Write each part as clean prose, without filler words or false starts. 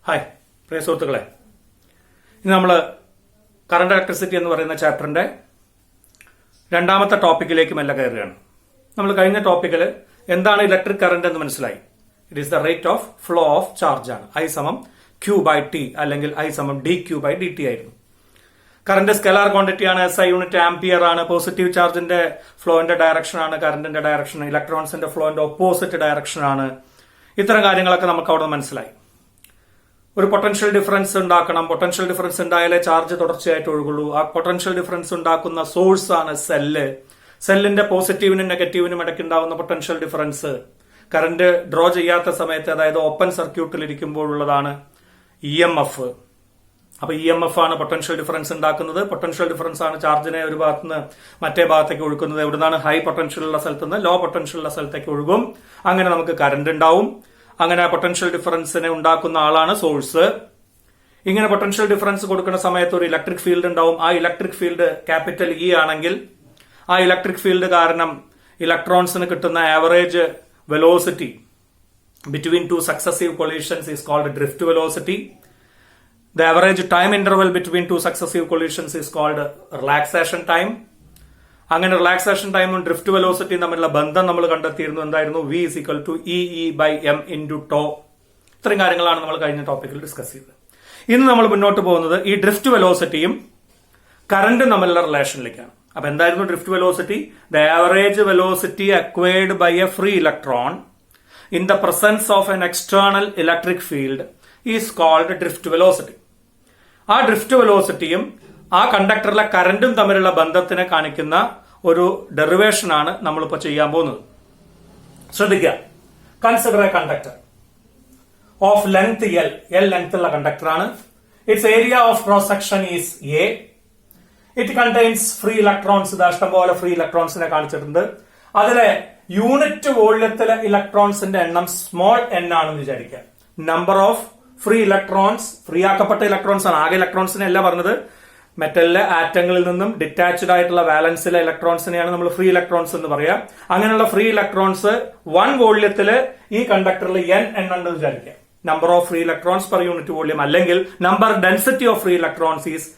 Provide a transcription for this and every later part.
Hi പ്രിയ സുഹൃത്തുക്കളെ, ഇന്ന് നമ്മൾ കറണ്ട് ഇലക്ട്രിസിറ്റി എന്ന് പറയുന്ന ചാപ്റ്ററിന്റെ രണ്ടാമത്തെ ടോപ്പിക്കിലേക്ക് മെല്ലെ കയറുകയാണ്. നമ്മൾ കഴിഞ്ഞ ടോപ്പിക്കിൽ എന്താണ് ഇലക്ട്രിക് കറണ്ട് എന്ന് മനസ്സിലായി. It is the rate of flow of charge ആണ്. I സമം Q/T അല്ലെങ്കിൽ I സമം dQ/dt ആയിരുന്നു. കറണ്ട് സ്കെലാർ ക്വാണ്ടിറ്റി ആണ്. SI യൂണിറ്റ് ആംപിയർ ആണ്. പോസിറ്റീവ് ചാർജിന്റെ ഫ്ലോന്റെ ഡയറക്ഷൻ ആണ് കറണ്ടിന്റെ ഡയറക്ഷൻ. ഇലക്ട്രോൺസിന്റെ ഫ്ലോന്റെ ഓപ്പോസിറ്റ് ഡയറക്ഷൻ ആണ്. ഇത്തരം കാര്യങ്ങളൊക്കെ നമുക്ക് അവിടെ മനസ്സിലായി. ഒരു പൊട്ടൻഷ്യൽ ഡിഫറൻസ് ഉണ്ടാക്കണം. പൊട്ടൻഷ്യൽ ഡിഫറൻസ് ഉണ്ടായാലേ ചാർജ് തുടർച്ചയായിട്ട് ഒഴുകുള്ളൂ. ആ പൊട്ടൻഷ്യൽ ഡിഫറൻസ് ഉണ്ടാക്കുന്ന സോഴ്സ് ആണ് സെല്ല്. സെല്ലിന്റെ പോസിറ്റീവിനും നെഗറ്റീവിനും ഇടയ്ക്ക് ഉണ്ടാവുന്ന പൊട്ടൻഷ്യൽ ഡിഫറൻസ് കറന്റ് ഡ്രോ ചെയ്യാത്ത സമയത്ത്, അതായത് ഓപ്പൺ സർക്യൂട്ടിൽ ഇരിക്കുമ്പോഴുള്ളതാണ് EMF. അപ്പൊ EMF ആണ് പൊട്ടൻഷ്യൽ ഡിഫറൻസ് ഉണ്ടാക്കുന്നത്. പൊട്ടൻഷ്യൽ ഡിഫറൻസ് ആണ് ചാർജിനെ ഒരു ഭാഗത്ത് നിന്ന് മറ്റേ ഭാഗത്തേക്ക് ഒഴുക്കുന്നത്. എവിടുന്നാണ് ഹൈ പൊട്ടൻഷ്യൽ ഉള്ള സ്ഥലത്ത് നിന്ന് ലോ പൊട്ടൻഷ്യൽ ഉള്ള സ്ഥലത്തേക്ക് ഒഴുകും. അങ്ങനെ നമുക്ക് കറന്റ് ഉണ്ടാവും. അങ്ങനെ പൊട്ടൻഷ്യൽ ഡിഫറൻസിനെ ഉണ്ടാക്കുന്ന ആളാണ് സോഴ്സ്. ഇങ്ങനെ പൊട്ടൻഷ്യൽ ഡിഫറൻസ് കൊടുക്കുന്ന സമയത്ത് ഒരു ഇലക്ട്രിക് ഫീൽഡ് ഉണ്ടാവും. ആ ഇലക്ട്രിക് ഫീൽഡ് ക്യാപിറ്റൽ E ആണെങ്കിൽ ആ ഇലക്ട്രിക് ഫീൽഡ് കാരണം ഇലക്ട്രോൺസിന് കിട്ടുന്ന average velocity between two successive collisions is called drift velocity. The average time interval between two successive collisions is called relaxation time. അങ്ങനെ റിലാക്സേഷൻ ടൈമും drift വെലോസിറ്റിയും തമ്മിലുള്ള ബന്ധം നമ്മൾ കണ്ടെത്തിയിരുന്നു. എന്തായിരുന്നു? V is equal to EE/m into τ. ഇത്രയും കാര്യങ്ങളാണ് നമ്മൾ കഴിഞ്ഞ ടോപ്പിക്കിൽ ഡിസ്കസ് ചെയ്തത്. ഇന്ന് നമ്മൾ മുന്നോട്ട് പോകുന്നത് ഈ ഡ്രിഫ്റ്റ് വെലോസിറ്റിയും കറന്റും തമ്മിലുള്ള റിലേഷനിലേക്കാണ്. അപ്പൊ എന്തായിരുന്നു drift velocity? The average velocity acquired by a free electron in the presence of an external electric field is called drift velocity. ആ ഡ്രിഫ്റ്റ് വെലോസിറ്റിയും ആ കണ്ടക്ടറിലെ കറന്റും തമ്മിലുള്ള ബന്ധത്തിനെ കാണിക്കുന്ന ഒരു ഡെറിവേഷൻ ആണ് നമ്മളിപ്പോ ചെയ്യാൻ പോകുന്നത്. ശ്രദ്ധിക്കുക. Consider A conductor of length L length ഉള്ള കണ്ടക്ടർ ആണ്. It's area of cross section is A. It contains free electrons. ഇഷ്ടം പോലെ ഫ്രീ ഇലക്ട്രോൺസിനെ കാണിച്ചിട്ടുണ്ട്. അതിലെ യൂണിറ്റ് വോള്യത്തിലെ ഇലക്ട്രോൺസിന്റെ എണ്ണം സ്മോൾ n ആണെന്ന് വിചാരിക്കുക. Number of free electrons, free ആക്കപ്പെട്ട ഇലക്ട്രോൺസ് ആണ്. ആകെ ഇലക്ട്രോൺസിനെ അല്ല പറഞ്ഞത്. മെറ്റലിലെ ആറ്റങ്ങളിൽ നിന്നും ഡിറ്റാച്ച്ഡ് ആയിട്ടുള്ള വാലൻസിലെ ഇലക്ട്രോൺസിനെയാണ് നമ്മൾ ഫ്രീ ഇലക്ട്രോൺസ് എന്ന് പറയാം. അങ്ങനെയുള്ള ഫ്രീ ഇലക്ട്രോൺസ് 1 വോള്യത്തില് ഈ കണ്ടക്ടറിൽ n എണ്ണം വിചാരിക്കാം. Number of free electrons per unit volume അല്ലെങ്കിൽ number density of free electrons is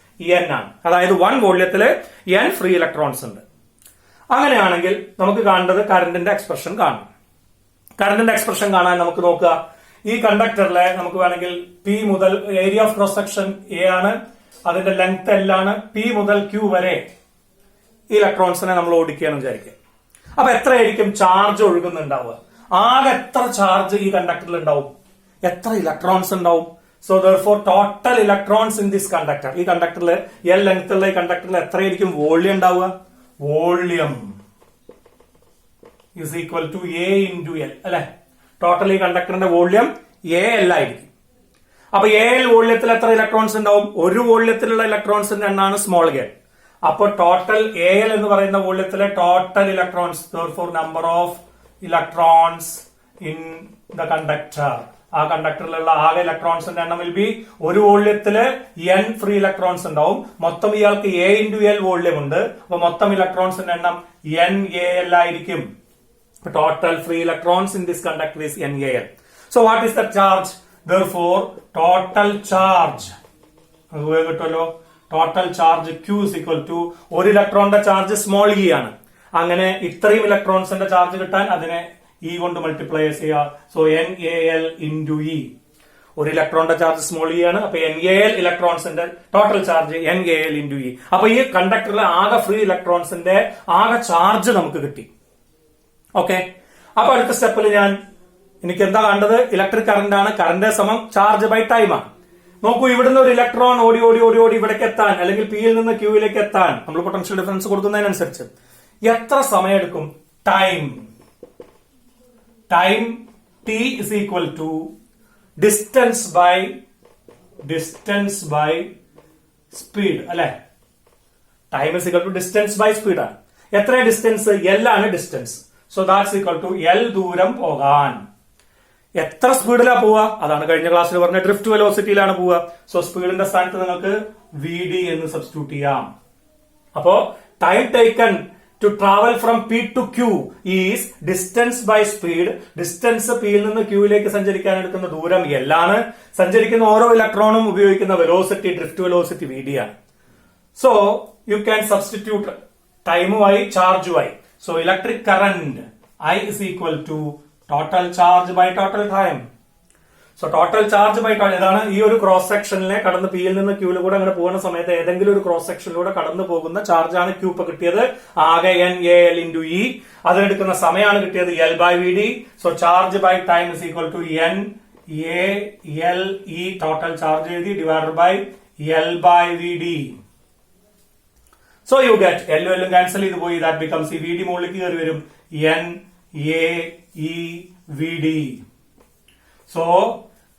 n ആണ്. അതായത് 1 വോള്യത്തില് n ഫ്രീ ഇലക്ട്രോൺസ് ഉണ്ട്. അങ്ങനെയാണെങ്കിൽ നമുക്ക് കാണേണ്ടത് കറന്റിന്റെ എക്സ്പ്രഷൻ കാണും. കറന്റിന്റെ എക്സ്പ്രഷൻ കാണാൻ നമുക്ക് നോക്കുക. ഈ കണ്ടക്ടറിലെ നമുക്ക് വേണമെങ്കിൽ P മുതൽ area of cross section A ആണ്, അതിന്റെ ലെങ്ത് L ആണ്. P മുതൽ Q വരെ ഇലക്ട്രോൺസിനെ നമ്മൾ ഓടിക്കുകയെന്ന് വിചാരിക്കുക. അപ്പൊ എത്രയായിരിക്കും ചാർജ് ഒഴുകുന്നുണ്ടാവുക? ആകെ എത്ര ചാർജ് ഈ കണ്ടക്ടറിൽ ഉണ്ടാവും? എത്ര ഇലക്ട്രോൺസ് ഉണ്ടാവും? So therefore total electrons in this conductor, ഈ കണ്ടക്ടറിൽ L ലെങ്ത് ഉള്ള ഈ കണ്ടക്ടറിൽ എത്രയായിരിക്കും വോള്യം ഉണ്ടാവുക? Volume is equal to A into L അല്ലെ? ടോട്ടൽ ഈ കണ്ടക്ടറിന്റെ വോള്യം AL ആയിരിക്കും. അപ്പൊ AL വോള്യത്തിൽ എത്ര ഇലക്ട്രോൺസ് ഉണ്ടാവും? ഒരു വോള്യത്തിലുള്ള ഇലക്ട്രോൺസിന്റെ എണ്ണാണ് സ്മോൾ n. അപ്പൊ ടോട്ടൽ AL എന്ന് പറയുന്ന വോള്യത്തിലെ total electrons, therefore number of electrons in the conductor, ആ കണ്ടക്ടറിലുള്ള ആകെ ഇലക്ട്രോൺസിന്റെ എണ്ണം വിൽ ബി, ഒരു വോള്യത്തില് n ഫ്രീ ഇലക്ട്രോൺസ് ഉണ്ടാവും. മൊത്തം ഇയാൾക്ക് A into L വോള്യം ഉണ്ട്. അപ്പൊ മൊത്തം ഇലക്ട്രോൺസിന്റെ എണ്ണം NaL ആയിരിക്കും. Total free electrons in this conductor is NaL. So what is the charge? Therefore total charge കിട്ടുമല്ലോ. Total charge Q is equal to ഒരു ഇലക്ട്രോണിന്റെ ചാർജ് സ്മോൾ e ആണ്. അങ്ങനെ ഇത്രയും ഇലക്ട്രോൺസിന്റെ ചാർജ് കിട്ടാൻ അതിനെ E കൊണ്ട് മൾട്ടിപ്ലൈ ചെയ്യുക. So NaL into E. ഒരു ഇലക്ട്രോണിന്റെ ചാർജ് സ്മോൾ e ആണ്. അപ്പൊ NaL ഇലക്ട്രോൺസിന്റെ total charge NaL into E. അപ്പൊ ഈ കണ്ടക്ടറിലെ ആകെ ഫ്രീ ഇലക്ട്രോൺസിന്റെ ആകെ ചാർജ് നമുക്ക് കിട്ടി. ഓക്കെ. അപ്പൊ അടുത്ത സ്റ്റെപ്പിൽ എനിക്ക് എന്താ കണ്ടത്? ഇലക്ട്രിക് കറന്റ് ആണ്. കറന്റ് സമം ചാർജ് ബൈ ടൈം ആണ്. നോക്കൂ, ഇവിടുന്ന് ഒരു ഇലക്ട്രോൺ ഓടി ഓടി ഓടി ഓടി ഇവിടേക്ക് എത്താൻ, അല്ലെങ്കിൽ Pയിൽ നിന്ന് Qയിലേക്ക് എത്താൻ നമ്മൾ പൊട്ടൻഷ്യൽ ഡിഫറൻസ് കൊടുക്കുന്നതിനനുസരിച്ച് എത്ര സമയം എടുക്കും? Time T is equal to distance by speed അല്ലെ? Time is equal to distance by speed ആണ്. എത്ര ഡിസ്റ്റൻസ്? L ആണ് distance. So that's equal to L ദൂരം പോകാൻ. എത്ര സ്പീഡിലാ പോവുക? അതാണ് കഴിഞ്ഞ ക്ലാസ്സിൽ പറഞ്ഞ ഡ്രിഫ്റ്റ് വെലോസിറ്റിയിലാണ് പോവുക. സോ സ്പീഡിന്റെ സ്ഥാനത്ത് നിങ്ങൾക്ക് VD എന്ന് സബ്സ്റ്റിറ്റ്യൂട്ട് ചെയ്യാം. അപ്പോ time taken to travel from P to Q is distance by speed. Distance പിയിൽ നിന്ന് ക്യൂയിലേക്ക് സഞ്ചരിക്കാൻ എടുക്കുന്ന ദൂരം L ആണ്. സഞ്ചരിക്കുന്ന ഓരോ ഇലക്ട്രോണും ഉപയോഗിക്കുന്ന വെലോസിറ്റി ഡ്രിഫ്റ്റ് വെലോസിറ്റി VD ആണ്. സോ യു ക്യാൻ സബ്സ്റ്റിറ്റ്യൂട്ട് ടൈമുമായി ചാർജുമായി. So electric current I is equal to total charge by total time. So total charge by ഇതാണ് ഈ ഒരു ക്രോസ് സെക്ഷനിലെ കടന്ന് പിയിൽ നിന്ന് ക്യൂവിൽ കൂടെ അങ്ങനെ പോകുന്ന സമയത്ത് ഏതെങ്കിലും ഒരു ക്രോസ് സെക്ഷനിലൂടെ കടന്നു പോകുന്ന ചാർജാണ് ക്യൂ ഇപ്പൊ കിട്ടിയത്. ആകെ NaL into E. അതിനെടുക്കുന്ന സമയമാണ് കിട്ടിയത് L/VD. So charge by time is equal to NaLE total charge എഴുതി divided by L/VD. So you get L cancel ചെയ്ത് പോയി. ദാറ്റ് ബിക്കംസ് ഈ VD മുകളിലേക്ക് കയറി വരും NaEVD. സോ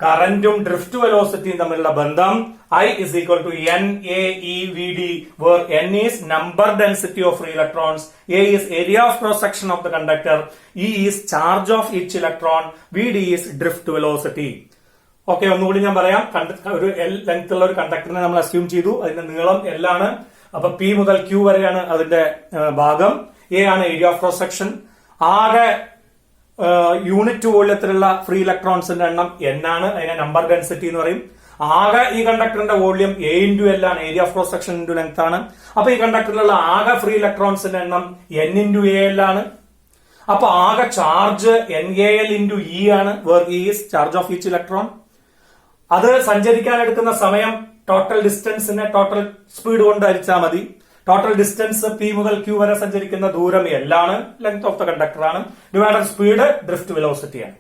കറന്റും ഡ്രിഫ്റ്റ് വെലോസിറ്റിയും തമ്മിലുള്ള ബന്ധം I is equal to NaEVD, where N is number density of free electrons, A is area of cross section of the conductor, E is charge of each electron, VD is drift velocity. Okay, ഒന്നുകൂടി ഞാൻ പറയാം. ഒരു L length ഉള്ള ഒരു കണ്ടക്ടറിനെ നമ്മൾ assume ചെയ്തു. അതിന്റെ നീളം L ആണ്. അപ്പൊ P മുതൽ Q വരെയാണ് അതിന്റെ ഭാഗം. A ആണ് ഏരിയ ഓഫ് ക്രോസ് സെക്ഷൻ. ആകെ യൂണിറ്റ് വോള്യത്തിലുള്ള ഫ്രീ ഇലക്ട്രോൺസിന്റെ എണ്ണം N ആണ്. അതിനെ നമ്പർ ഡെൻസിറ്റി എന്ന് പറയും. ആകെ ഈ കണ്ടക്ടറിന്റെ വോള്യം A into L ആണ്. Area of cross section into length ആണ്. അപ്പൊ ഈ കണ്ടക്ടറിലുള്ള ആകെ ഫ്രീ ഇലക്ട്രോൺസിന്റെ എണ്ണം N into AL ആണ്. അപ്പൊ ആകെ ചാർജ് NaL into E ആണ്, where E is charge of each electron. അത് സഞ്ചരിക്കാൻ എടുക്കുന്ന സമയം ടോട്ടൽ ഡിസ്റ്റൻസിനെ ടോട്ടൽ സ്പീഡ് കൊണ്ട് ഹരിച്ചാൽ മതി. ടോട്ടൽ ഡിസ്റ്റൻസ് P മുതൽ Q വരെ സഞ്ചരിക്കുന്ന ദൂരം L ആണ്, ലെങ്ത് ഓഫ് ദ കണ്ടക്ടർ ആണ്, ഡിവൈഡഡ് സ്പീഡ് ഡ്രിഫ്റ്റ് വെലോസിറ്റി ആണ്.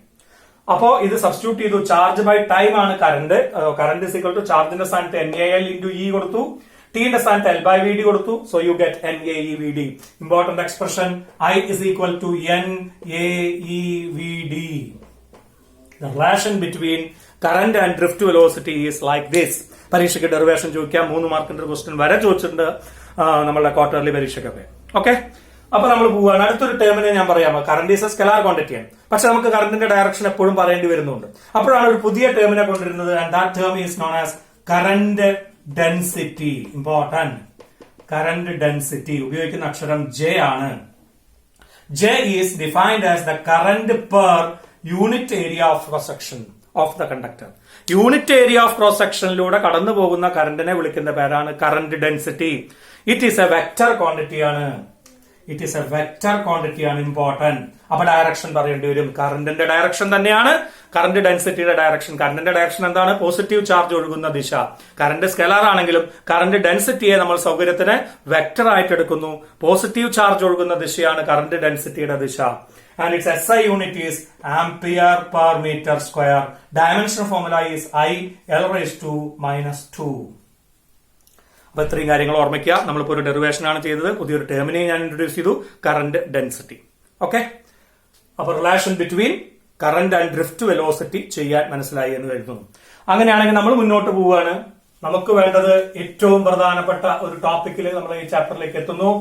അപ്പോ ഇത് സബ്സ്റ്റിറ്റ്യൂട്ട് ചെയ്തു. ചാർജ് ബൈ ടൈം ആണ് current. Current is equal to ചാർജിന്റെ സ്ഥാനത്ത് NaL into E കൊടുത്തു, ടിന്റെ സ്ഥാനത്ത് L/VD കൊടുത്തു. So you get NaEVD. Important expression I is equal to NaEVD. The relation between current and drift velocity is like this. പരീക്ഷയ്ക്ക് derivation ചോദിക്കാം. 3 മാർക്കിന്റെ ഒരു question വരെ ചോദിച്ചിട്ടുണ്ട് നമ്മളുടെ ക്വാർട്ടർലി പരീക്ഷയ്ക്കൊക്കെ. ഓക്കെ, അപ്പൊ നമ്മൾ പോവുകയാണ്. അടുത്തൊരു ടേമിനെ ഞാൻ പറയാം. Current is a scalar quantity ആണ്. പക്ഷെ നമുക്ക് കറന്റിന്റെ ഡയറക്ഷൻ എപ്പോഴും പറയേണ്ടി വരുന്നുണ്ട്. അപ്പോഴാണ് ഒരു പുതിയ ടേമിനെ കൊണ്ടിരുന്നത്. And that term is known as current density. Important, current density ഉപയോഗിക്കുന്ന അക്ഷരം J ആണ്. J is defined as the current per unit area of cross section of the conductor. Unit area of cross സെക്ഷനിലൂടെ കടന്നു പോകുന്ന കറന്റിനെ വിളിക്കുന്ന പേരാണ് current density. It is a vector quantity ആണ്. It is a vector quantity ആണ്. Important. അപ്പൊ direction പറയേണ്ടി വരും. കറന്റിന്റെ ഡയറക്ഷൻ തന്നെയാണ് കറന്റ് ഡെൻസിറ്റിയുടെ ഡയറക്ഷൻ. കറന്റിന്റെ ഡയറക്ഷൻ എന്താണ്? പോസിറ്റീവ് ചാർജ് ഒഴുകുന്ന ദിശ. കറന്റ് സ്കെലാർ ആണെങ്കിലും കറന്റ് ഡെൻസിറ്റിയെ നമ്മൾ സൗകര്യത്തിന് വെക്ടർ ആയിട്ട് എടുക്കുന്നു. പോസിറ്റീവ് ചാർജ് ഒഴുകുന്ന ദിശയാണ് കറന്റ് ഡെൻസിറ്റിയുടെ ദിശ. And its SI unit is ampere per meter square. Dimension formula is I(L)⁻². അപ്പൊ ഇത്രയും കാര്യങ്ങൾ ഓർമ്മിക്കുക. നമ്മളിപ്പോ ഒരു ഡെറിവേഷൻ ആണ് ചെയ്തത്. പുതിയൊരു ടേമിനെ ഞാൻ ഇൻട്രൊഡ്യൂസ് ചെയ്തു, കറന്റ് ഡെൻസിറ്റി. ഓക്കെ, അപ്പൊ relation between current and drift velocity ചെയ്യാൻ മനസ്സിലായി എന്ന് കരുതുന്നു. അങ്ങനെയാണെങ്കിൽ നമ്മൾ മുന്നോട്ട് പോവുകയാണ്. നമുക്ക് വേണ്ടത് ഏറ്റവും പ്രധാനപ്പെട്ട ഒരു ടോപ്പിക്കിൽ നമ്മൾ ഈ ചാപ്റ്ററിലേക്ക് എത്തുന്നു.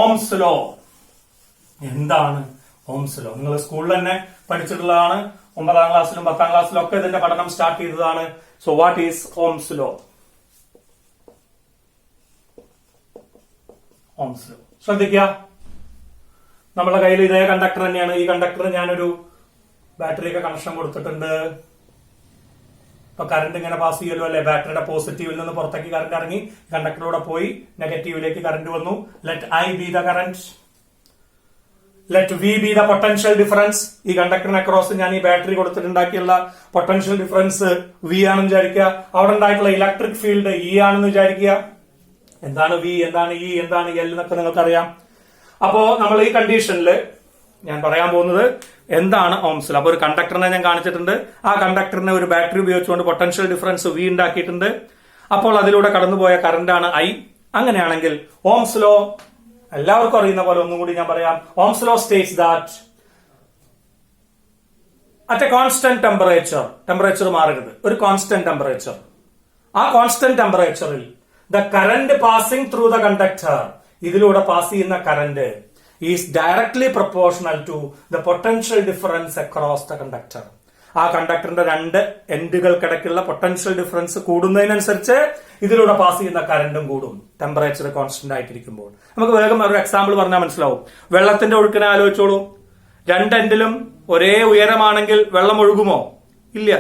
Ohm's law. എന്താണ് ഓംസ് ലോ? നിങ്ങൾ സ്കൂളിൽ തന്നെ പഠിച്ചിട്ടുള്ളതാണ്. 9ാം ക്ലാസ്സിലും 10ാം ക്ലാസ്സിലും ഒക്കെ ഇതിന്റെ പഠനം സ്റ്റാർട്ട് ചെയ്തതാണ്. So what is Ohm's law? Ohm's law ശ്രദ്ധിക്കുക. നമ്മുടെ കയ്യിൽ ഇതേ കണ്ടക്ടർ തന്നെയാണ്. ഈ കണ്ടക്ടർ ഞാനൊരു ബാറ്ററിയൊക്കെ കണക്ഷൻ കൊടുത്തിട്ടുണ്ട്. ഇപ്പൊ കറണ്ട് ഇങ്ങനെ പാസ് ചെയ്യുമല്ലോ അല്ലെ? ബാറ്ററിയുടെ പോസിറ്റീവിൽ നിന്ന് പുറത്തേക്ക് കറണ്ട് ഇറങ്ങി കണ്ടക്ടറിലൂടെ പോയി നെഗറ്റീവിലേക്ക് കറണ്ട് വന്നു. Let I be the current. Let V be the potential difference. ഈ കണ്ടക്ടറിന് അക്രോസ് ഞാൻ ഈ ബാറ്ററി കൊടുത്തിട്ടുണ്ടാക്കിയുള്ള പൊട്ടൻഷ്യൽ ഡിഫറൻസ് V ആണെന്ന് വിചാരിക്കുക. അവിടെ ഉണ്ടായിട്ടുള്ള ഇലക്ട്രിക് ഫീൽഡ് E ആണെന്ന് വിചാരിക്കുക. എന്താണ് V, എന്താണ് E, എന്താണ് L എന്നൊക്കെ നിങ്ങൾക്കറിയാം. അപ്പോ നമ്മൾ ഈ കണ്ടീഷനിൽ ഞാൻ പറയാൻ പോകുന്നത് എന്താണ് ഓംസ് ലോ. അപ്പൊ ഒരു കണ്ടക്ടറിനെ ഞാൻ കാണിച്ചിട്ടുണ്ട്. ആ കണ്ടക്ടറിനെ ഒരു ബാറ്ററി ഉപയോഗിച്ചുകൊണ്ട് പൊട്ടൻഷ്യൽ ഡിഫറൻസ് V ഉണ്ടാക്കിയിട്ടുണ്ട്. അപ്പോൾ അതിലൂടെ കടന്നുപോയ കറന്റാണ് I. അങ്ങനെയാണെങ്കിൽ ഓംസ് ലോ എല്ലാവർക്കും അറിയുന്ന പോലെ ഒന്നും കൂടി ഞാൻ പറയാം. Ohm's law states that at a constant temperature മാറരുത്, ഒരു കോൺസ്റ്റന്റ് ടെമ്പറേച്ചർ. ആ കോൺസ്റ്റന്റ് ടെമ്പറേച്ചറിൽ the current passing through the conductor, ഇതിലൂടെ പാസ് ചെയ്യുന്ന current is directly proportional to the potential difference across the conductor. ആ കണ്ടക്ടറിന്റെ രണ്ട് എൻഡുകൾക്കിടയ്ക്കുള്ള പൊട്ടൻഷ്യൽ ഡിഫറൻസ് കൂടുന്നതിനനുസരിച്ച് ഇതിലൂടെ പാസ് ചെയ്യുന്ന കറണ്ടും കൂടും, ടെമ്പറേച്ചർ കോൺസ്റ്റന്റ് ആയിട്ടിരിക്കുമ്പോൾ. നമുക്ക് വേഗം ഒരു എക്സാമ്പിൾ പറഞ്ഞാൽ മനസ്സിലാവും. വെള്ളത്തിന്റെ ഒഴുക്കിനെ ആലോചിച്ചോളൂ. രണ്ടെൻഡിലും ഒരേ ഉയരമാണെങ്കിൽ വെള്ളം ഒഴുകുമോ? ഇല്ല,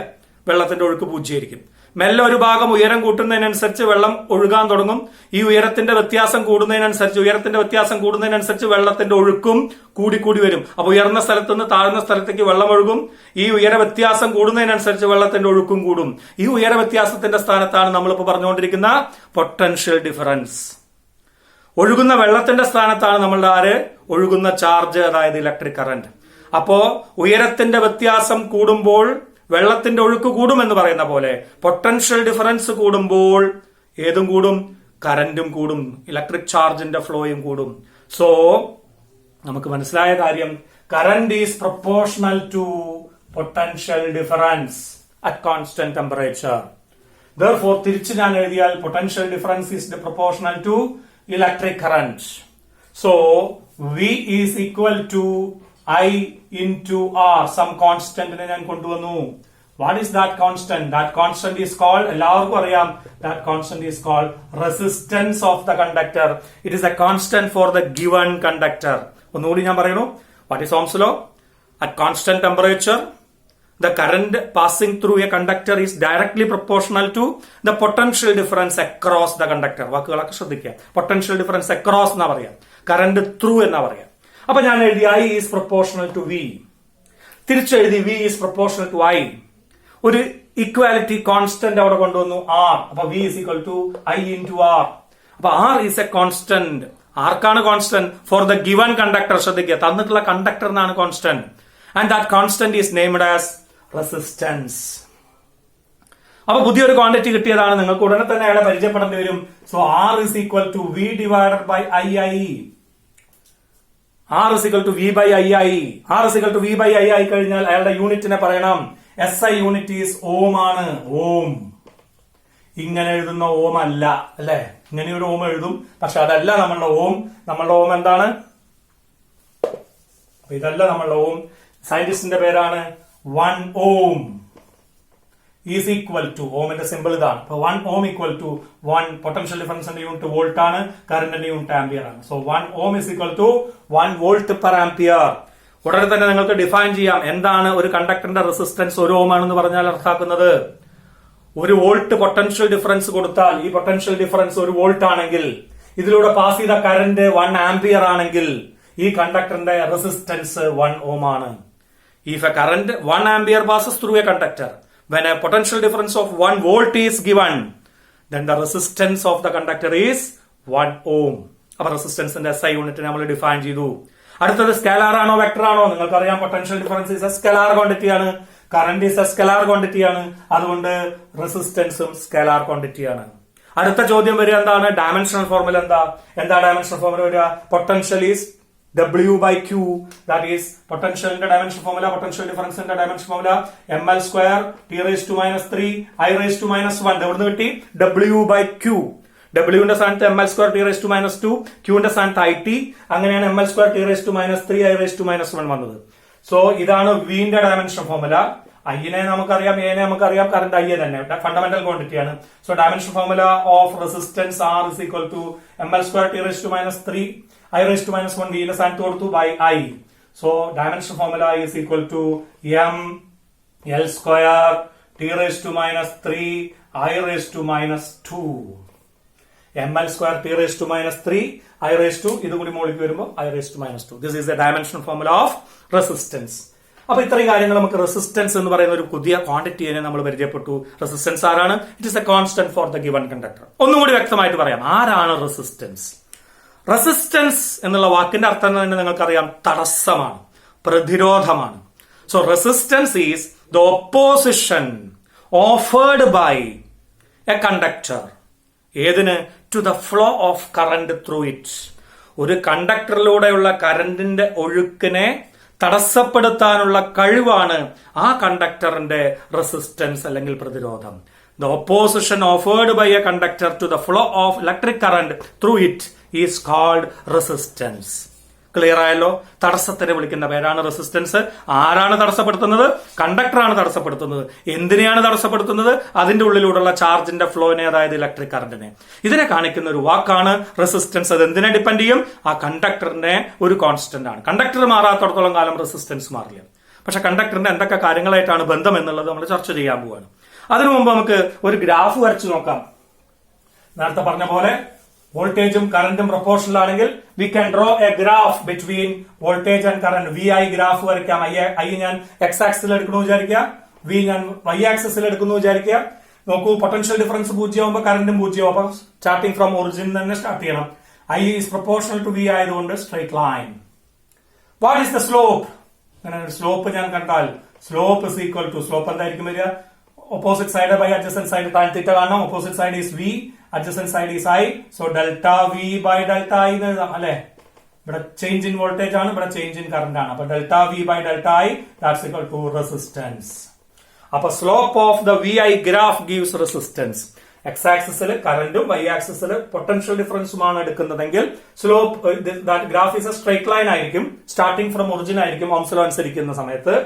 വെള്ളത്തിന്റെ ഒഴുക്ക് പൂജ്യമായിരിക്കും. മെല്ലെ ഒരു ഭാഗം ഉയരം കൂട്ടുന്നതിനനുസരിച്ച് വെള്ളം ഒഴുകാൻ തുടങ്ങും. ഈ ഉയരത്തിന്റെ വ്യത്യാസം കൂടുന്നതിനനുസരിച്ച് വെള്ളത്തിന്റെ ഒഴുക്കും കൂടിക്കൂടി വരും. അപ്പൊ ഉയർന്ന സ്ഥലത്ത് നിന്ന് താഴ്ന്ന സ്ഥലത്തേക്ക് വെള്ളം ഒഴുകും. ഈ ഉയര വ്യത്യാസം കൂടുന്നതിനനുസരിച്ച് വെള്ളത്തിന്റെ ഒഴുക്കും കൂടും. ഈ ഉയര വ്യത്യാസത്തിന്റെ സ്ഥാനത്താണ് നമ്മളിപ്പോ പറഞ്ഞുകൊണ്ടിരിക്കുന്ന പൊട്ടൻഷ്യൽ ഡിഫറൻസ്. ഒഴുകുന്ന വെള്ളത്തിന്റെ സ്ഥാനത്താണ് നമ്മളുടെ ഒഴുകുന്ന ചാർജ്, അതായത് ഇലക്ട്രിക് കറന്റ്. അപ്പോ ഉയരത്തിന്റെ വ്യത്യാസം കൂടുമ്പോൾ വെള്ളത്തിന്റെ ഒഴുക്ക് കൂടുമെന്ന് പറയുന്ന പോലെ പൊട്ടൻഷ്യൽ ഡിഫറൻസ് കൂടുമ്പോൾ ഏതും കൂടും, കറന്റും കൂടും, ഇലക്ട്രിക് ചാർജിന്റെ ഫ്ലോയും കൂടും. സോ നമുക്ക് മനസ്സിലായ കാര്യം, current is proportional to potential difference at constant temperature. Therefore തിരിച്ച് ഞാൻ എഴുതിയാൽ potential difference is proportional to electric current. So V is equal to I into R. Some constant ഞാൻ കൊണ്ടുവന്നു. What is that constant? That constant is called, എല്ലാവർക്കും അറിയാം, that constant is called resistance of the conductor. It is a constant for the given conductor. ഒന്നുകൂടി ഞാൻ പറയുന്നു. What is Ohm's law? At constant temperature, the current passing through a conductor is directly proportional to the potential difference across the conductor. വാക്കുകളൊക്കെ ശ്രദ്ധിക്കുക. Potential difference across എന്നാ പറയാം, current through എന്നാ പറയാം. അപ്പൊ ഞാൻ എഴുതി I is proportional to V. തിരിച്ചെഴുതി V is proportional to I. ഒരു ഇക്വാലിറ്റി കോൺസ്റ്റന്റ് അവിടെ കൊണ്ടുവന്നു, R. അപ്പൊ V is equal to I into R. അപ്പൊ R is a constant. ആർക്കാണ് constant? For the given conductor. ശ്രദ്ധിക്കുക, തന്നിട്ടുള്ള കണ്ടക്ടറിനാണ് constant. And that constant is named as resistance. അപ്പൊ പുതിയൊരു ക്വാണ്ടിറ്റി കിട്ടിയതാണ്. നിങ്ങൾക്ക് ഉടനെ തന്നെ അയാളെ പരിചയപ്പെടേണ്ടി വരും. So R is equal to V divided by II. R is equal to V by II. R is equal to V by II ആയി കഴിഞ്ഞാൽ അയാളുടെ യൂണിറ്റിനെ പറയണം. SI യൂണിറ്റ് ഈസ് ഓം ആണ്. ഓം ഇങ്ങനെ എഴുതുന്ന ഓം അല്ല, അല്ലെ? ഇങ്ങനെ ഒരു ഓം എഴുതും, പക്ഷെ അതല്ല നമ്മളുടെ ഓം. നമ്മളുടെ ഓം എന്താണ്? ഇതല്ല നമ്മളുടെ ഓം. സയന്റിസ്റ്റിന്റെ പേരാണ് 1 ohm ഈസ് ഈക്വൽ ടു, ഓമിന്റെ സിമ്പിൾ ഇതാണ്. അപ്പൊ 1 ohm ഈക്വൽ ടു 1 പൊട്ടൻഷ്യൽ ഡിഫറൻസിന്റെ യൂണിറ്റ് വോൾട്ട് ആണ്, കറന്റിന്റെ യൂണിറ്റ് ആംപിയർ ആണ്. So 1 ohm is equal to 1 volt per ampere. ഉടനെ തന്നെ നിങ്ങൾക്ക് ഡിഫൈൻ ചെയ്യാം എന്താണ് ഒരു കണ്ടക്ടറിന്റെ റെസിസ്റ്റൻസ് 1 ohm ആണെന്ന് പറഞ്ഞാൽ അർത്ഥമാക്കുന്നത്. 1 വോൾട്ട് പൊട്ടൻഷ്യൽ ഡിഫറൻസ് കൊടുത്താൽ, ഈ പൊട്ടൻഷ്യൽ ഡിഫറൻസ് 1 വോൾട്ട് ആണെങ്കിൽ, ഇതിലൂടെ പാസ് ചെയ്ത കറന്റ് 1 ആംപിയർ ആണെങ്കിൽ, ഈ കണ്ടക്ടറിന്റെ റെസിസ്റ്റൻസ് 1 ohm ആണ്. If a current 1 ampere passes through a conductor, when a potential difference of 1 volt is given, then the resistance of the conductor is 1 ohm. അപ്പൊ റെസിസ്റ്റൻസിന്റെ SI unit നമ്മൾ define ചെയ്തു. അടുത്തത് scalar ആണോ vector ആണോ? നിങ്ങൾക്കറിയാം potential difference is a scalar quantity ആണ്, current is a scalar quantity ആണ്, അതുകൊണ്ട് റെസിസ്റ്റൻസും സ്കെലാർ ക്വാണ്ടിറ്റി ആണ്. അടുത്ത ചോദ്യം വരിക എന്താണ്? ഡയമെൻഷണൽ ഫോർമുല എന്താ ഡയമെൻഷണൽ ഫോർമുല വരിക? Potential is W by Q, that is potential in the dimension formula, potential difference in the dimension formula, ml square t raised to minus 3 I raised to minus 1. എവിടുന്ന് കിട്ടി? W by Q. W ന്റെ സ്ഥാനത്ത് ml square t raised to minus 2, Q ന്റെ സ്ഥാനത്ത് IT. അങ്ങനെയാണ് ml square t raised to minus 3 I raised to minus 1 വന്നത്. So ഇതാണ് V ന്റെ ഡയമെൻഷൻ ഫോർമുല. I നെ നമുക്കറിയാം, A നെ നമുക്കറിയാം, കറന്റ് I തന്നെ ഫണ്ടമെന്റൽ ക്വാണ്ടിറ്റി ആണ്. So dimension formula of resistance R is equal to ml square t raised to minus 3 I raised to minus 1 V ന്റെ സ്ഥാനത്ത് കൊടുത്തു by I. So dimension formula is equal to m L square t raised to minus 3 I raised to minus 2. ml square t raised to minus 3 I raised to, ഇത് കൂടി മുകളിലേക്ക് വരുമ്പോൾ I raised to minus 2. This is the dimensional formula of resistance. അപ്പൊ ഇത്രയും കാര്യങ്ങൾ നമുക്ക് resistance എന്ന് പറയുന്ന ഒരു പുതിയ ക്വാണ്ടിറ്റിയെ നമ്മൾ പരിചയപ്പെട്ടു. റെസിസ്റ്റൻസ് ആരാണ്? It is a constant for the given conductor. ഒന്നും കൂടി വ്യക്തമായിട്ട് പറയാം, ആരാണ് റെസിസ്റ്റൻസ്? റെസിസ്റ്റൻസ് എന്നുള്ള വാക്കിന്റെ അർത്ഥം തന്നെ നിങ്ങൾക്കറിയാം, തടസ്സമാണ്, പ്രതിരോധമാണ്. So resistance is the opposition offered by a conductor. ഏതിന്? To the flow of current through it. ഒരു കണ്ടക്ടറിലൂടെയുള്ള കറന്റിന്റെ ഒഴുക്കിനെ തടസ്സപ്പെടുത്താനുള്ള കഴിവാണ് ആ കണ്ടക്ടറിന്റെ റെസിസ്റ്റൻസ് അല്ലെങ്കിൽ പ്രതിരോധം. The opposition offered by a conductor to the flow of electric current through it is called resistance. Clear ആയല്ലോ? തടസ്സത്തിനെ വിളിക്കുന്ന പേരാണ് റെസിസ്റ്റൻസ്. ആരാണ് തടസ്സപ്പെടുത്തുന്നത്? കണ്ടക്ടറാണ് തടസ്സപ്പെടുത്തുന്നത്. എന്തിനെയാണ് തടസ്സപ്പെടുത്തുന്നത്? അതിന്റെ ഉള്ളിലൂടെയുള്ള ചാർജിന്റെ ഫ്ലോനെ, അതായത് ഇലക്ട്രിക് കറന്റിനെ. ഇതിനെ കാണിക്കുന്ന ഒരു വാക്കാണ് റെസിസ്റ്റൻസ്. അത് എന്തിനെ ഡിപ്പെൻഡ് ചെയ്യും? ആ കണ്ടക്ടറിന്റെ ഒരു കോൺസ്റ്റന്റ് ആണ്. കണ്ടക്ടർ മാറാത്തടത്തോളം കാലം റെസിസ്റ്റൻസ് മാറില്ല. പക്ഷെ കണ്ടക്ടറിന്റെ എന്തൊക്കെ കാര്യങ്ങളായിട്ടാണ് ബന്ധം എന്നുള്ളത് നമ്മൾ ചർച്ച ചെയ്യാൻ പോവാണ്. അതിനു മുമ്പ് നമുക്ക് ഒരു ഗ്രാഫ് വരച്ചു നോക്കാം. നേരത്തെ പറഞ്ഞ പോലെ വോൾട്ടേജും കറന്റും പ്രൊപ്പോർഷണൽ ആണെങ്കിൽ we can draw a graph between voltage and current. V I graph വരയ്ക്കാം. ഐ ഞാൻ എക്സ് ആക്സിൽ എടുക്കുന്നു വിചാരിക്കുക, വി ഞാൻ വൈ ആക്സിൽ എടുക്കുന്നു വിചാരിക്കുക. നോക്കൂ, പൊട്ടൻഷ്യൽ ഡിഫറൻസ് 0 ആകുമ്പോൾ കറന്റും 0 ആവും. അപ്പൊ സ്റ്റാർട്ടിംഗ് ഫ്രം ഒറിജിൻ തന്നെ സ്റ്റാർട്ട് ചെയ്യണം. I is proportional to V ആയതുകൊണ്ട് straight line. What is the slope? അങ്ങനെ സ്ലോപ്പ് ഞാൻ കണ്ടാൽ slope is equal to, slope എന്തായിരിക്കും വരിക? opposite side by adjacent side tan theta കാണണം. opposite side is v, adjacent side is I, so delta v by delta I എന്ന് എഴുതാം അല്ലെ? ഇവിടെ ചേഞ്ച് ഇൻ വോൾട്ടേജ് ആണ്, ഇവിടെ ചേഞ്ച് ഇൻ കറന്റ് ആണ്. അപ്പൊ delta V by delta I that's equal to resistance. അപ്പൊ slope of the V I graph gives resistance. X ആക്സിസിൽ കറന്റും വൈ ആക്സിസിൽ പൊട്ടൻഷ്യൽ ഡിഫറൻസുമാണ് എടുക്കുന്നതെങ്കിൽ slope that graph is a straight line ആയിരിക്കും. സ്റ്റാർട്ടിംഗ് ഫ്രം ഒറിജിൻ ആയിരിക്കും ഓംസ് ലോ അനുസരിക്കുന്ന സമയത്ത്.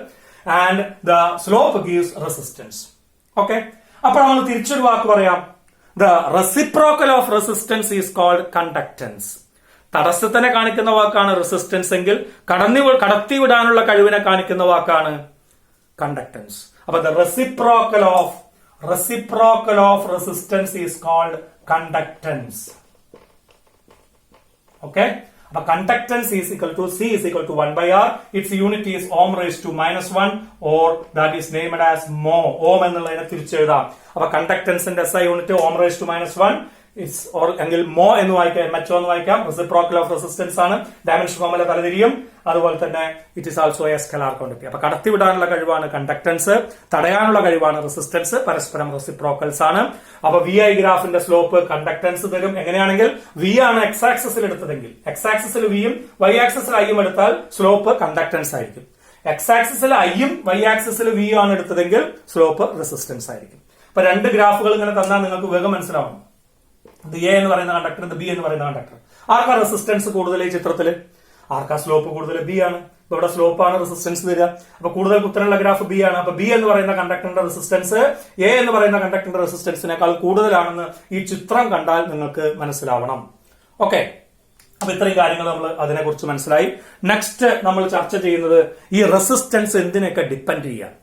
And the slope gives resistance. Okay, അപ്പൊ നമ്മൾ തിരിച്ചൊരു വാക്ക് പറയാം. The reciprocal of resistance is called conductance. തടസ്സത്തിനെ കാണിക്കുന്ന വാക്കാണ് റെസിസ്റ്റൻസ് എങ്കിൽ കടത്തിവിടാനുള്ള കഴിവിനെ കാണിക്കുന്ന വാക്കാണ് കണ്ടക്ടൻസ്. അപ്പൊ the reciprocal of resistance is called conductance. Okay, അപ്പൊ conductance is equal to C is equal to 1 by R. Its unit is ohm raised to -1 or that is named as mho. ഓം എന്നുള്ളതിനെ തിരിച്ചെഴുതാം. അപ്പൊ കണ്ടക്ടൻസിന്റെ SI unit Om raised to -1 എങ്കിൽ മോ എന്ന് വായിക്കാം, MHO എന്ന് വായിക്കാം. Reciprocal of resistance ആണ്. Dimension formula തലതിരിയും. അതുപോലെ തന്നെ it is also a scalar quantity. അപ്പൊ കടത്തിവിടാനുള്ള കഴിവാണ് കണ്ടക്ടൻസ്, തടയാനുള്ള കഴിവാണ് റെസിസ്റ്റൻസ്. പരസ്പരം റെസിപ്രോക്കൽസ് ആണ്. അപ്പൊ വി ഐ ഗ്രാഫിന്റെ സ്ലോപ്പ് കണ്ടക്ടൻസ് തരും. എങ്ങനെയാണെങ്കിൽ വി ആണ് എക്സ് ആക്സിസിൽ എടുത്തതെങ്കിൽ എക്സ് ആക്സിസിൽ വിയും വൈ ആക്സിസിൽ ഐയും എടുത്താൽ സ്ലോപ്പ് കണ്ടക്ടൻസ് ആയിരിക്കും. എക്സ് ആക്സിസിൽ ഐയും വൈ ആക്സിസിൽ വി ആണ് എടുത്തതെങ്കിൽ സ്ലോപ്പ് റെസിസ്റ്റൻസ് ആയിരിക്കും. അപ്പൊ രണ്ട് ഗ്രാഫുകൾ ഇങ്ങനെ തന്നാൽ നിങ്ങൾക്ക് വേഗം മനസ്സിലാവും. ഇത് എ എന്ന് പറയുന്ന കണ്ടക്ടർ, ഇത് ബി എന്ന് പറയുന്ന കണ്ടക്ടർ. ആർക്കാ റെസിസ്റ്റൻസ് കൂടുതൽ ഈ ചിത്രത്തില്? ആർക്കാ സ്ലോപ്പ് കൂടുതൽ? ബി ആണ്. ഇവിടെ സ്ലോപ്പ് ആണ് റെസിസ്റ്റൻസ് വരിക. അപ്പൊ കൂടുതൽ കുത്തനുള്ള ഗ്രാഫ് ബി ആണ്. അപ്പൊ ബി എന്ന് പറയുന്ന കണ്ടക്ടറിന്റെ റെസിസ്റ്റൻസ് എ എന്ന് പറയുന്ന കണ്ടക്ടറിന്റെ റെസിസ്റ്റൻസിനേക്കാൾ കൂടുതലാണെന്ന് ഈ ചിത്രം കണ്ടാൽ നിങ്ങൾക്ക് മനസ്സിലാവണം. ഓക്കെ, അപ്പൊ ഇത്രയും കാര്യങ്ങൾ നമ്മൾ അതിനെക്കുറിച്ച് മനസ്സിലായി. നെക്സ്റ്റ് നമ്മൾ ചർച്ച ചെയ്യുന്നത് ഈ റെസിസ്റ്റൻസ് എന്തിനൊക്കെ ഡിപ്പെൻഡ് ചെയ്യാം.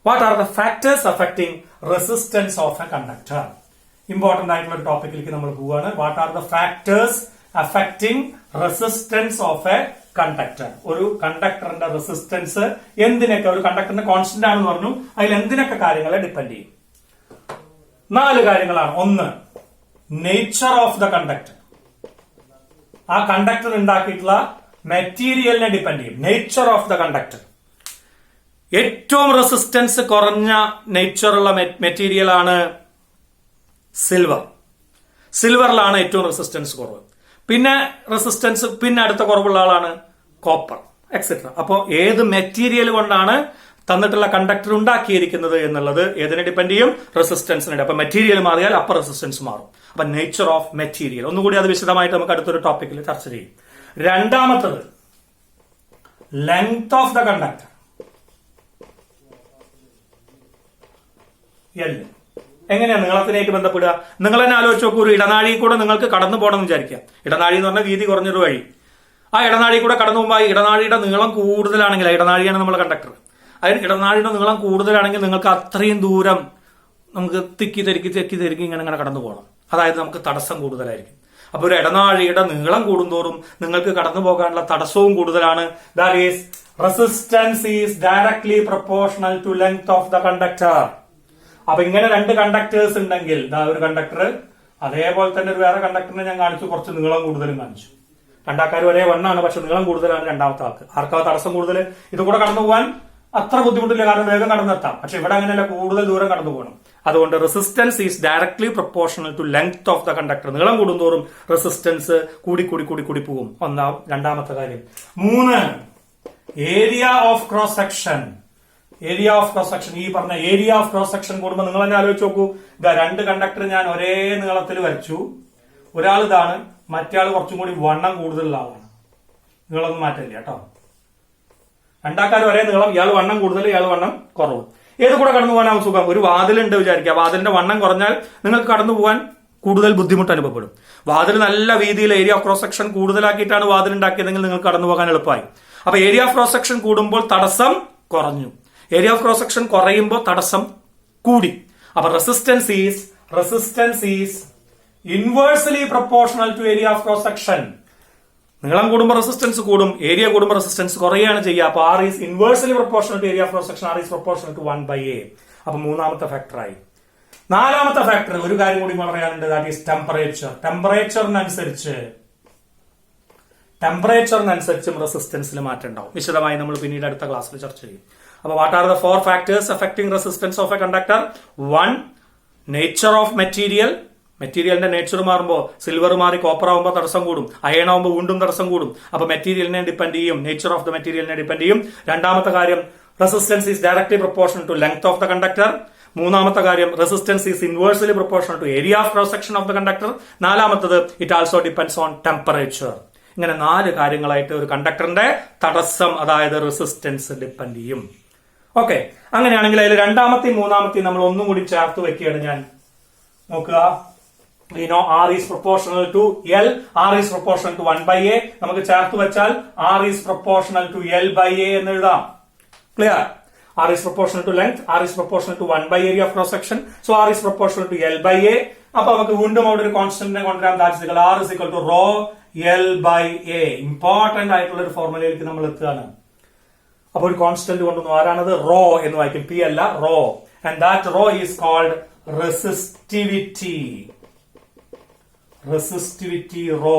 What are the factors affecting resistance of a conductor? Important ആയിട്ടുള്ള ഒരു ടോപ്പിക്കിലേക്ക് നമ്മൾ പോവുകയാണ്. What are the factors affecting resistance of a conductor? ഒരു കണ്ടക്ടറിന്റെ റെസിസ്റ്റൻസ് എന്തിനൊക്കെ, ഒരു കണ്ടക്ടറിന്റെ കോൺസ്റ്റന്റ് ആണെന്ന് പറഞ്ഞു, അതിൽ എന്തിനൊക്കെ കാര്യങ്ങളെ ഡിപ്പെൻഡ് ചെയ്യും? 4 കാര്യങ്ങളാണ്. ഒന്ന്, നേച്ചർ ഓഫ് ദ കണ്ടക്ടർ. ആ കണ്ടക്ടർ ഉണ്ടാക്കിയിട്ടുള്ള മെറ്റീരിയലിനെ ഡിപ്പെൻഡ് ചെയ്യും. Nature of the conductor. ഏറ്റവും റെസിസ്റ്റൻസ് കുറഞ്ഞ നേച്ചറുള്ള മെറ്റീരിയൽ ആണ് സിൽവർ. സിൽവറിലാണ് ഏറ്റവും റെസിസ്റ്റൻസ് കുറവ്. പിന്നെ റെസിസ്റ്റൻസ് പിന്നെ അടുത്ത കുറവുള്ള ആളാണ് കോപ്പർ എക്സെട്ര. അപ്പോൾ ഏത് മെറ്റീരിയൽ കൊണ്ടാണ് തന്നിട്ടുള്ള കണ്ടക്ടർ ഉണ്ടാക്കിയിരിക്കുന്നത് എന്നുള്ളത് ഏതിനെ ഡിപ്പെൻഡ് ചെയ്യും? റെസിസ്റ്റൻസിനെ. അപ്പൊ മെറ്റീരിയൽ മാറിയാൽ അപ്പൊ റെസിസ്റ്റൻസ് മാറും. അപ്പൊ നേച്ചർ ഓഫ് മെറ്റീരിയൽ ഒന്നുകൂടി അത് വിശദമായിട്ട് നമുക്ക് അടുത്തൊരു ടോപ്പിക്കിൽ ചർച്ച ചെയ്യും. രണ്ടാമത്തത് ലെങ്ത് ഓഫ് ദ കണ്ടക്ടർ. എങ്ങനെയാണ് നീളത്തിനായിട്ട് ബന്ധപ്പെടുക? നിങ്ങൾ തന്നെ ആലോചിച്ച് നോക്കൂ. ഒരു ഇടനാഴി കൂടെ നിങ്ങൾക്ക് കടന്നു പോകണം എന്ന് വിചാരിക്കാം. ഇടനാഴി എന്ന് പറഞ്ഞാൽ വീതി കുറഞ്ഞൊരു വഴി. ആ ഇടനാഴി കൂടെ കടന്നു പോകുമ്പോൾ ആ ഇടനാഴിയുടെ നീളം കൂടുതലാണെങ്കിൽ, ഇടനാഴിയാണ് നമ്മൾ കണ്ടക്ടർ, അതിന് ഇടനാഴിയുടെ നീളം കൂടുതലാണെങ്കിൽ നിങ്ങൾക്ക് അത്രയും ദൂരം നമുക്ക് തെക്കി തെരുക്കി ഇങ്ങനെ കടന്നു പോകണം. അതായത് നമുക്ക് തടസ്സം കൂടുതലായിരിക്കും. അപ്പൊ ഒരു ഇടനാഴിയുടെ നീളം കൂടുന്തോറും നിങ്ങൾക്ക് കടന്നു പോകാനുള്ള തടസ്സവും കൂടുതലാണ്. That is resistance is directly proportional to length of the conductor. അപ്പൊ ഇങ്ങനെ 2 കണ്ടക്ടേഴ്സ് ഉണ്ടെങ്കിൽ, ഒരു കണ്ടക്ടർ അതേപോലെ തന്നെ ഒരു വേറെ കണ്ടക്ടറിനെ ഞാൻ കാണിച്ചു, കുറച്ച് നീളം കൂടുതലും കാണിച്ചു. രണ്ടാൾക്കാരും ഒരേ വണ്ണാണ്, പക്ഷെ നീളം കൂടുതലാണ് രണ്ടാമത്തെ ആൾക്ക്. ആർക്കാ തടസ്സം കൂടുതൽ? ഇത് കൂടെ കടന്നു പോകാൻ അത്ര ബുദ്ധിമുട്ടില്ല, കാരണം വേഗം കടന്നെത്താം. പക്ഷെ ഇവിടെ അങ്ങനെയല്ല, കൂടുതൽ ദൂരം കടന്നു പോകണം. അതുകൊണ്ട് resistance is directly proportional to length of the conductor. നീളം കൂടുന്തോറും റെസിസ്റ്റൻസ് കൂടി പോകും. രണ്ടാമത്തെ കാര്യം. 3, area of cross section. Area of cross section, ഈ പറഞ്ഞ ഏരിയ ഓഫ് ക്രോസ് സെക്ഷൻ കൂടുമ്പോൾ നിങ്ങൾ തന്നെ ആലോചിച്ച് നോക്കൂ. ഇതാ 2 കണ്ടക്ടർ ഞാൻ ഒരേ നീളത്തിൽ വരച്ചു. ഒരാൾ ഇതാണ്, മറ്റേ ആൾ കുറച്ചും കൂടി വണ്ണം കൂടുതലുള്ള ആളാണ്. നീളമൊന്നും മാറ്റില്ല കേട്ടോ. രണ്ടാൾക്കാരും ഒരേ നീളം, ഇയാൾ വണ്ണം കൂടുതൽ, ഇയാൾ വണ്ണം കുറവ്. ഏത് കൂടെ കടന്നു പോകാനാവും സുഖം? ഒരു വാതിലുണ്ട് വിചാരിക്കുക, വാതിലിന്റെ വണ്ണം കുറഞ്ഞാൽ നിങ്ങൾക്ക് കടന്നു പോകാൻ കൂടുതൽ ബുദ്ധിമുട്ട് അനുഭവപ്പെടും. വാതിൽ നല്ല വീതിയിൽ ഏരിയ ഓഫ് ക്രോസ് സെക്ഷൻ കൂടുതലാക്കിയിട്ടാണ് വാതിൽ ഉണ്ടാക്കിയതെങ്കിൽ നിങ്ങൾക്ക് കടന്നു പോകാൻ എളുപ്പമായി. അപ്പൊ ഏരിയ ഓഫ് ക്രോസ് സെക്ഷൻ കൂടുമ്പോൾ തടസ്സം കുറഞ്ഞു, ഏരിയ ഓഫ് ക്രോസ് സെക്ഷൻ കുറയുമ്പോൾ തടസ്സം കൂടി. അപ്പൊ resistance is inversely proportional to area of cross section. നീളം കൂടുമ്പോൾ റെസിസ്റ്റൻസ് കൂടും, ഏരിയ കൂടുമ്പോൾ റെസിസ്റ്റൻസ് കുറയുകയാണ് ചെയ്യുക. അപ്പൊ R is inversely proportional to area of cross section, R is proportional to 1/a. അപ്പൊ മൂന്നാമത്തെ ഫാക്ടറായി. നാലാമത്തെ ഫാക്ടർ ഒരു കാര്യം കൂടി പറയാനുണ്ട്, ദാറ്റ് ഈസ് ടെമ്പറേച്ചർ. ടെമ്പറേച്ചറിനനുസരിച്ചും റെസിസ്റ്റൻസിൽ മാറ്റം ഉണ്ടാവും. വിശദമായി നമ്മൾ പിന്നീട് അടുത്ത ക്ലാസ്സിൽ ചർച്ച ചെയ്യും. അപ്പൊ what are the 4 factors affecting resistance of a conductor? 1. Nature of material. മെറ്റീരിയലിന്റെ നേച്ചർ മാറുമ്പോൾ സിൽവർ മാറി കോപ്പർ ആവുമ്പോൾ തടസ്സം കൂടും, അയൺ ആവുമ്പോൾ വീണ്ടും തടസ്സം കൂടും. അപ്പൊ മെറ്റീരിയലിനെ ഡിപ്പെൻഡ് ചെയ്യും, നേച്ചർ ഓഫ് ദ മെറ്റീരിയലിനെ ഡിപ്പെൻഡ് ചെയ്യും. രണ്ടാമത്തെ കാര്യം, resistance is directly proportional to length of the conductor. മൂന്നാമത്തെ കാര്യം, resistance is inversely proportional to area of cross section of the conductor. നാലാമത്തത്, it also depends on temperature. ഇങ്ങനെ 4 കാര്യങ്ങളായിട്ട് ഒരു കണ്ടക്ടറിന്റെ തടസ്സം, അതായത് റെസിസ്റ്റൻസ് ഡിപ്പെൻഡ് ചെയ്യും. ഓക്കെ, അങ്ങനെയാണെങ്കിൽ അതിൽ രണ്ടാമത്തെയും മൂന്നാമത്തെയും നമ്മൾ ഒന്നും കൂടി ചേർത്ത് വെക്കുകയാണ് ഞാൻ. നോക്കുക, we know R is proportional to L, R is proportional to 1/a. നമുക്ക് ചേർത്ത് വെച്ചാൽ R is proportional to L/a എന്ന് എഴുതാം. Clear? R is proportional to length, R is proportional to 1/area of cross section, so R is proportional to L/a. അപ്പൊ നമുക്ക് വീണ്ടും അവിടെ ഒരു കോൺസ്റ്റന്റിനെ കൊണ്ടുവരാം. R is equal to rho L/a. Important ആയിട്ടുള്ള ഒരു ഫോർമുലയിലേക്ക് നമ്മൾ എത്തുകയാണ്. അപ്പൊ ഒരു കോൺസ്റ്റന്റ് കൊണ്ടുവന്നു. ആരാണത്? റോ എന്ന് വായിക്കും, പി അല്ല, rho. And that rho is called resistivity. Rho.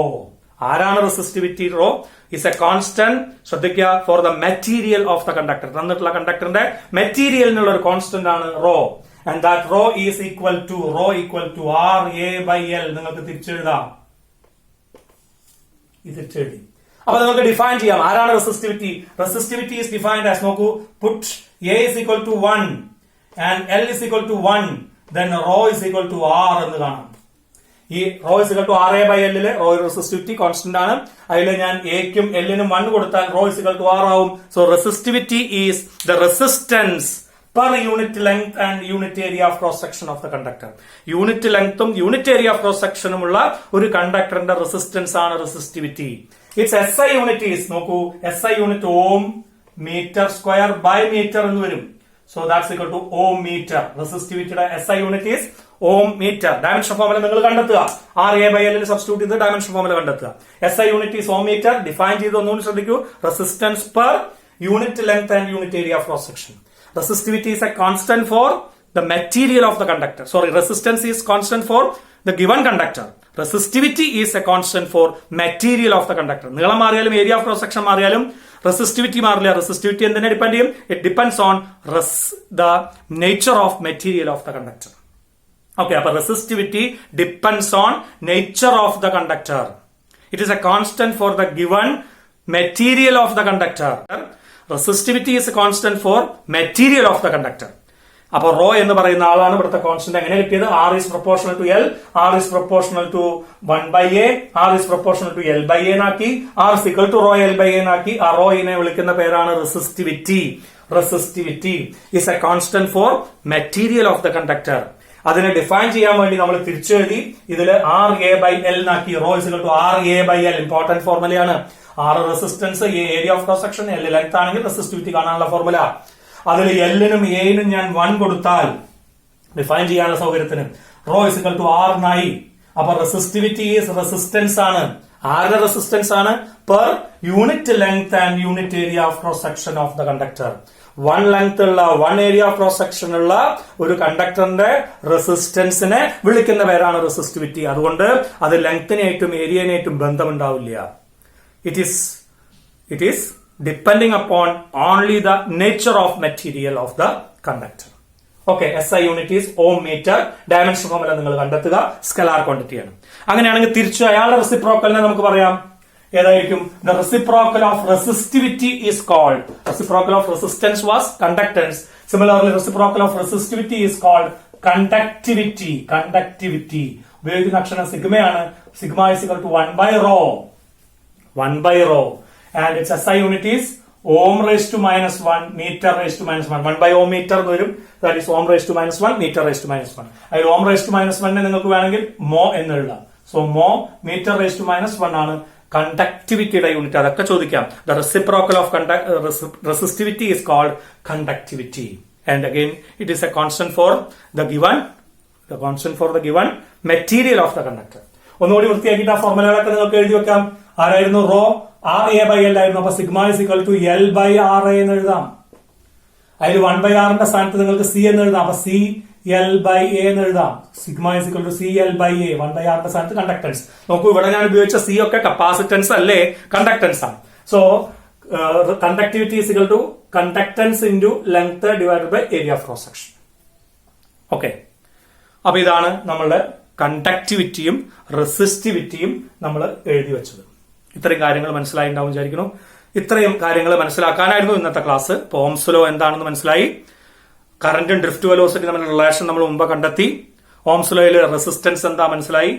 ആരാണ് റെസിസ്റ്റിവിറ്റി? റോ ഇസ് എ കോൺസ്റ്റന്റ്, ശ്രദ്ധിക്കുക, for the material of the conductor. തന്നിട്ടുള്ള കണ്ടക്ടറിന്റെ മെറ്റീരിയലിനുള്ള ഒരു കോൺസ്റ്റന്റ് ആണ് rho. And that rho is equal to RA/L. നിങ്ങൾക്ക് തിരിച്ചെഴുതാം, തിരിച്ചെഴുതി. അപ്പൊ നിങ്ങൾക്ക് ഡിഫൈൻ ചെയ്യാം ആരാണ് റെസിസ്റ്റിവിറ്റി. റെസിസ്റ്റിവിറ്റി ഈസ് ഡിഫൈൻഡ് ആസ്, നോക്കൂ, put A is equal to 1 and L is equal to 1, then rho is equal to R എന്ന് കാണാം. ഈ rho is equal to RA/L rho resistivity constant ആണ്. അതിൽ ഞാൻ എക്കും എല്ലിനും 1 കൊടുത്താൽ rho is equal to R ആവും. So resistivity is the resistance per unit length and unit area of cross section of the conductor. Unit ലെങ്ത്തും unit area of cross സെക്ഷനുമുള്ള ഒരു കണ്ടക്ടറിന്റെ റെസിസ്റ്റൻസ് ആണ് resistivity. It's SI unit is, നോക്കൂ, SI unit ohm metre square by metre എന്ന് വരും. So that's equal to ohm metre. റെസിസ്റ്റിവിറ്റിയുടെ SI unit is ohm metre. Dimension formula നിങ്ങൾ കണ്ടെത്തുക. RA/L സബ്സ്റ്റിറ്റ്യൂട്ട് ചെയ്ത് ഡയമെൻഷൻ ഫോർമുല കണ്ടെത്തുക. SI unit is ohm metre. Define ചെയ്ത് ഒന്നുകൂടി ശ്രദ്ധിക്കൂ, resistance per unit length and unit area of cross section. Resistivity is a constant for the material of the conductor. Sorry, resistance is constant for the given conductor. Resistivity is a constant for material of the conductor. നീളം മാറിയാലും area of cross section മാറിയാലും resistivity മാറില്ല. Resistivity എന്തിനെ depend ചെയ്യും? It depends on the nature of material of the conductor. Okay, അപ്പൊ resistivity depends on nature of the conductor. It is a constant for the given material of the conductor. Resistivity is a constant for material of the conductor. അപ്പൊ rho എന്ന് പറയുന്ന ആളാണ് ഇവിടുത്തെ constant. എങ്ങനെ കിട്ടിയത്? R is proportional to L, R is proportional to 1/a, R is proportional to L/a നാക്കി, R is equal to rho L/a നാക്കി. ആ റോയിനെ വിളിക്കുന്ന പേരാണ് resistivity. Resistivity is a constant for material of the conductor. അതിനെ define ചെയ്യാൻ വേണ്ടി നമ്മൾ തിരിച്ചെഴുതി. ഇതില് RA/L നാക്കി. Rho is equal to RA/L. Important ഫോർമുലയാണ്. R resistance, area of cross section, L length ആണെങ്കിൽ റെസിസ്റ്റിവിറ്റി കാണാനുള്ള ഫോർമുല. അതിൽ എല്ലിനും എനും ഞാൻ 1 കൊടുത്താൽ ഡിഫൈൻ ചെയ്യാനുള്ള സൗകര്യത്തിന് rho is equal to R നായി. അപ്പൊ റെസിസ്റ്റിവിറ്റി ഈസ് റെസിസ്റ്റൻസ് ആണ്. ആരുടെ റെസിസ്റ്റൻസ് ആണ്? Per unit length and unit area of cross section of the conductor. 1 length ഉള്ള 1 ഏരിയ ഓഫ് ക്രോസ് സെക്ഷൻ ഉള്ള ഒരു കണ്ടക്ടറിന്റെ റെസിസ്റ്റൻസിനെ വിളിക്കുന്ന പേരാണ് റെസിസ്റ്റിവിറ്റി. അതുകൊണ്ട് അത് ലെങ്തിനായിട്ടും ഏരിയനായിട്ടും ബന്ധമുണ്ടാവില്ല. It is depending upon only the nature of material of the conductor. Okay, SI unit is ohm meter. Dimension formula നിങ്ങൾ കണ്ടെത്തുക. Scalar quantity ആണ്. അങ്ങനെയാണെങ്കിൽ തിരിച്ചു അയാളുടെ റെസിപ്രോക്കലിനെ നമുക്ക് പറയാം. ഏതായിരിക്കും? The reciprocal of resistivity is called. Reciprocal of resistance was conductance. Similarly, reciprocal of resistivity is called conductivity. Conductivity ഉപയോഗിക്കുന്ന അക്ഷരം സിഗ്മയാണ്. Sigma is equal to 1/rho. 1/rho. and its SI unit is ohm raised to minus 1 meter raised to minus 1 1 by ohm meter എന്ന് വരും. that is ohm raised to minus 1 meter raised to minus 1. അതിൽ ohm raised to minus 1 നിങ്ങൾക്ക് വേണമെങ്കിൽ mho എന്ന് എഴുതാം. so mho meter raised to minus 1 ആണ് കണ്ടക്ടിവിറ്റിയുടെ unit. അതൊക്കെ ചോദിക്കാം. the reciprocal of resistivity is called conductivity, and again it is a constant for the given material of the conductor. ഒന്നുകൂടി വൃത്തിയാക്കിയിട്ട് ആ ഫോർമുലകളൊക്കെ നിങ്ങൾക്ക് എഴുതി വെക്കാം. ആരായിരുന്നു? Rho R A by L ആയിരുന്നു. അപ്പൊ sigma is equal to L by R A എന്ന് എഴുതാം. അതിൽ 1 ബൈ ആറിന്റെ സ്ഥാനത്ത് നിങ്ങൾക്ക് സി എന്ന് എഴുതാം. അപ്പൊ സി എൽ ബൈ എ എന്ന് എഴുതാം. Sigma is equal to C L by A. 1 by ആറിന്റെ സ്ഥാനത്ത് കണ്ടക്ടൻസ്. നോക്കൂ, ഇവിടെ ഞാൻ ഉപയോഗിച്ച സി ഒക്കെ കപ്പാസിറ്റൻസ് അല്ലേ, കണ്ടക്ടൻസ് ആണ്. So conductivity is equal to conductance into length divided by area of cross section. Okay, അപ്പൊ ഇതാണ് നമ്മളുടെ കണ്ടക്ടിവിറ്റിയും റെസിസ്റ്റിവിറ്റിയും നമ്മൾ എഴുതി വെച്ചത്. ഇത്രയും കാര്യങ്ങൾ മനസ്സിലായിട്ടുണ്ടാവും വിചാരിക്കുന്നു. ഇത്രയും കാര്യങ്ങൾ മനസ്സിലാക്കാനായിരുന്നു ഇന്നത്തെ ക്ലാസ്. ഇപ്പൊ ഓംസ് ലോ എന്താണെന്ന് മനസ്സിലായി. കറന്റും ഡ്രിഫ്റ്റ് വെലോസിറ്റി തമ്മിലുള്ള റിലേഷൻ നമ്മൾ മുമ്പ് കണ്ടെത്തി. ഓംസ് ലോയിൽ റെസിസ്റ്റൻസ് എന്താ മനസ്സിലായി,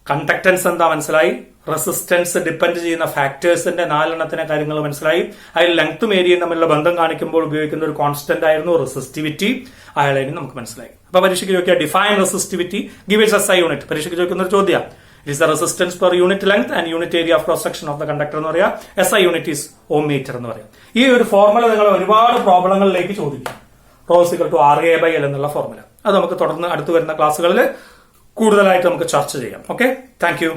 കണ്ടക്ടൻസ് എന്താ മനസ്സിലായി, റെസിസ്റ്റൻസ് ഡിപ്പെൻഡ് ചെയ്യുന്ന ഫാക്ടേഴ്സിന്റെ 4 കാര്യങ്ങൾ മനസ്സിലായി. അതിൽ ലെങ്ത്തും ഏരിയയും തമ്മിലുള്ള ബന്ധം കാണിക്കുമ്പോൾ ഉപയോഗിക്കുന്ന ഒരു കോൺസ്റ്റന്റ് ആയിരുന്നു റെസിസ്റ്റിവിറ്റി. അയാളെ നമുക്ക് മനസ്സിലായി. അപ്പൊ പരീക്ഷയ്ക്ക് ചോദിക്കുക define resistivity, give its SI unit. പരീക്ഷയ്ക്ക് ചോദിക്കുന്ന ഒരു ചോദ്യം. It is the resistance per unit length and unit area of cross section of the conductor എന്ന് പറയാം. SI unit is ohm metre എന്ന് പറയാം. ഈ ഒരു ഫോർമുല നിങ്ങൾ ഒരുപാട് പ്രോബ്ലങ്ങളിലേക്ക് ചോദിക്കും. Rho is equal to RA by L എന്നുള്ള ഫോർമുല. അത് നമുക്ക് തുടർന്ന് അടുത്ത് വരുന്ന ക്ലാസ്സുകളിൽ കൂടുതലായിട്ട് നമുക്ക് ചർച്ച ചെയ്യാം. Okay, thank you.